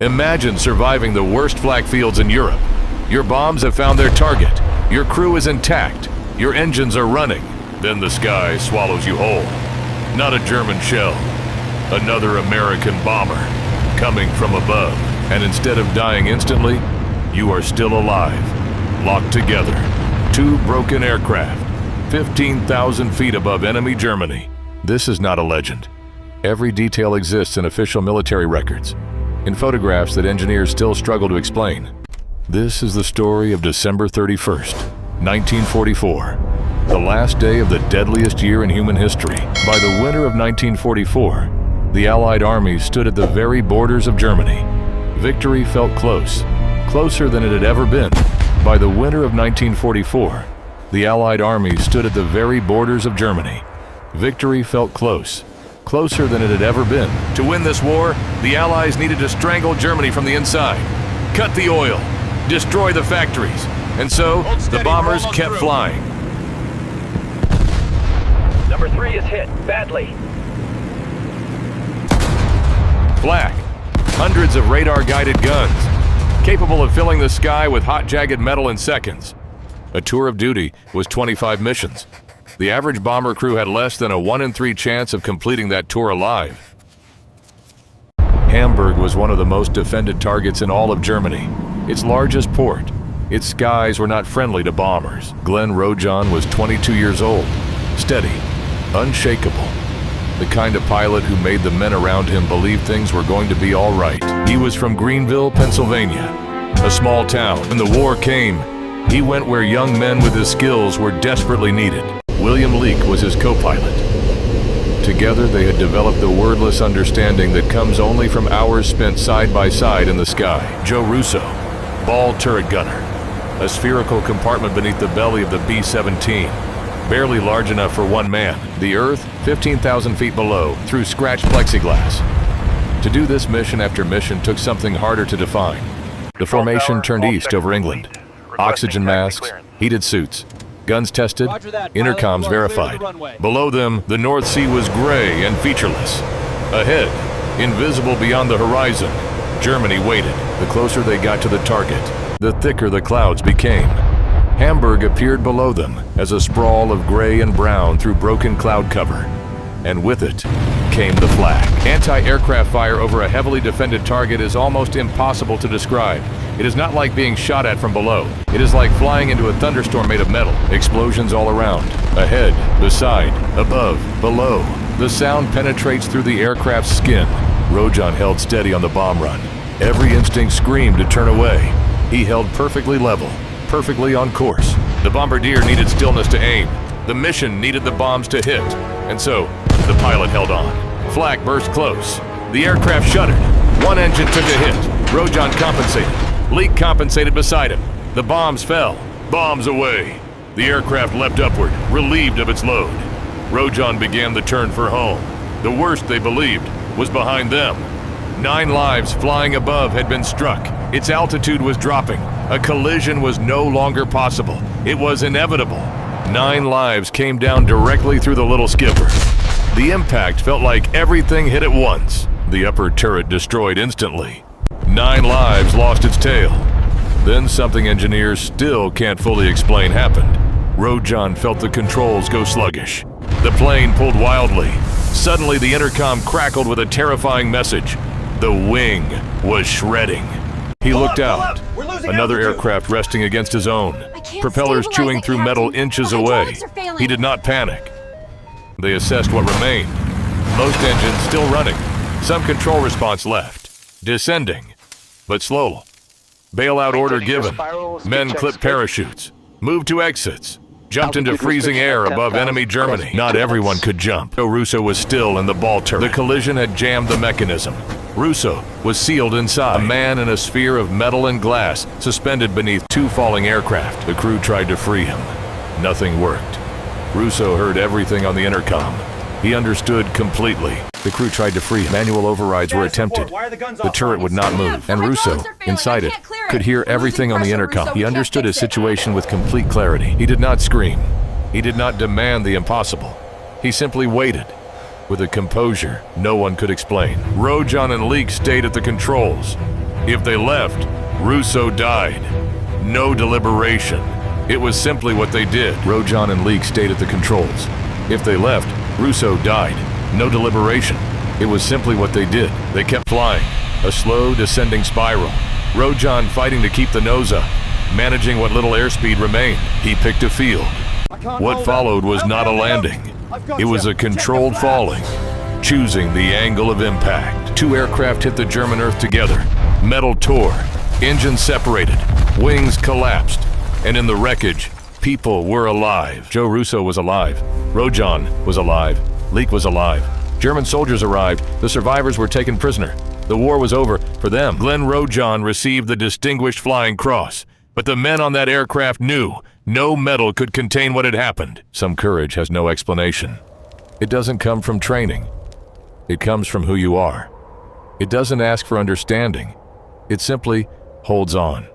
Imagine surviving the worst flak fields in Europe. Your bombs have found their target. Your crew is intact. Your engines are running. Then the sky swallows you whole. Not a German shell. Another American bomber coming from above. And instead of dying instantly, you are still alive, locked together. 2 broken aircraft, 15,000 feet above enemy Germany. This is not a legend. Every detail exists in official military records, in photographs that engineers still struggle to explain. This is the story of December 31st, 1944, the last day of the deadliest year in human history. By the winter of 1944, the Allied armies stood at the very borders of Germany. Victory felt close, closer than it had ever been. By the winter of 1944, the Allied armies stood at the very borders of Germany. Victory felt close, closer than it had ever been. To win this war, the Allies needed to strangle Germany from the inside, cut the oil, destroy the factories, and so the bombers kept flying. Number 3 is hit, badly. Flak, hundreds of radar-guided guns, capable of filling the sky with hot jagged metal in seconds. A tour of duty was 25 missions. The average bomber crew had less than a 1 in 3 chance of completing that tour alive. Hamburg was one of the most defended targets in all of Germany, its largest port. Its skies were not friendly to bombers. Glenn Rojohn was 22 years old, steady, unshakable. The kind of pilot who made the men around him believe things were going to be all right. He was from Greenville, Pennsylvania, a small town. When the war came, he went where young men with his skills were desperately needed. William Leek was his co-pilot. Together they had developed the wordless understanding that comes only from hours spent side by side in the sky. Joe Russo, ball turret gunner, a spherical compartment beneath the belly of the B-17. Barely large enough for one man. The Earth, 15,000 feet below, through scratched plexiglass. To do this mission after mission took something harder to define. The formation turned east over England. Oxygen masks, heated suits, guns tested, intercoms verified. Below them, the North Sea was gray and featureless. Ahead, invisible beyond the horizon, Germany waited. The closer they got to the target, the thicker the clouds became. Hamburg appeared below them as a sprawl of gray and brown through broken cloud cover. And with it came the flak. Anti-aircraft fire over a heavily defended target is almost impossible to describe. It is not like being shot at from below. It is like flying into a thunderstorm made of metal. Explosions all around, ahead, beside, above, below. The sound penetrates through the aircraft's skin. Rojohn held steady on the bomb run. Every instinct screamed to turn away. He held perfectly level, perfectly on course. The bombardier needed stillness to aim. The mission needed the bombs to hit. And so, the pilot held on. Flak burst close. The aircraft shuddered. One engine took a hit. Rojohn compensated. Leek compensated beside him. The bombs fell. Bombs away. The aircraft leapt upward, relieved of its load. Rojohn began the turn for home. The worst, they believed, was behind them. 9 lives flying above had been struck. Its altitude was dropping. A collision was no longer possible. It was inevitable. 9 lives came down directly through the little skipper. The impact felt like everything hit at once. The upper turret destroyed instantly. 9 lives lost its tail. Then something engineers still can't fully explain happened. Rojohn felt the controls go sluggish. The plane pulled wildly. Suddenly the intercom crackled with a terrifying message. The wing was shredding. He looked out. Another aircraft resting against his own. Propellers chewing through metal inches away. He did not panic. They assessed what remained. Most engines still running. Some control response left. Descending, but slow. Bailout order given. Men clipped parachutes. Moved to exits. Jumped into freezing air above enemy Germany. Not everyone could jump. Joe Russo was still in the ball turret. The collision had jammed the mechanism. Russo was sealed inside. A man in a sphere of metal and glass, suspended beneath 2 falling aircraft. The crew tried to free him. Nothing worked. Russo heard everything on the intercom. He understood completely. The crew tried to free him. Manual overrides were attempted. The turret would not move. And Russo, inside it, could hear everything on the intercom. He understood his situation with complete clarity. He did not scream. He did not demand the impossible. He simply waited, with a composure no one could explain. Rojohn and Leek stayed at the controls. If they left, Russo died. No deliberation. It was simply what they did. Rojohn and Leek stayed at the controls. If they left, Russo died. No deliberation. It was simply what they did. They kept flying. A slow descending spiral. Rojohn fighting to keep the nose up, managing what little airspeed remained. He picked a field. What followed was not a landing. It was a controlled falling, choosing the angle of impact. Two aircraft hit the German earth together. Metal tore, engines separated, wings collapsed, and in the wreckage, people were alive. Joe Russo was alive. Rojohn was alive. Leek was alive. German soldiers arrived. The survivors were taken prisoner. The war was over for them. Glenn Rojohn received the Distinguished Flying Cross, but the men on that aircraft knew no medal could contain what had happened. Some courage has no explanation. It doesn't come from training. It comes from who you are. It doesn't ask for understanding. It simply holds on.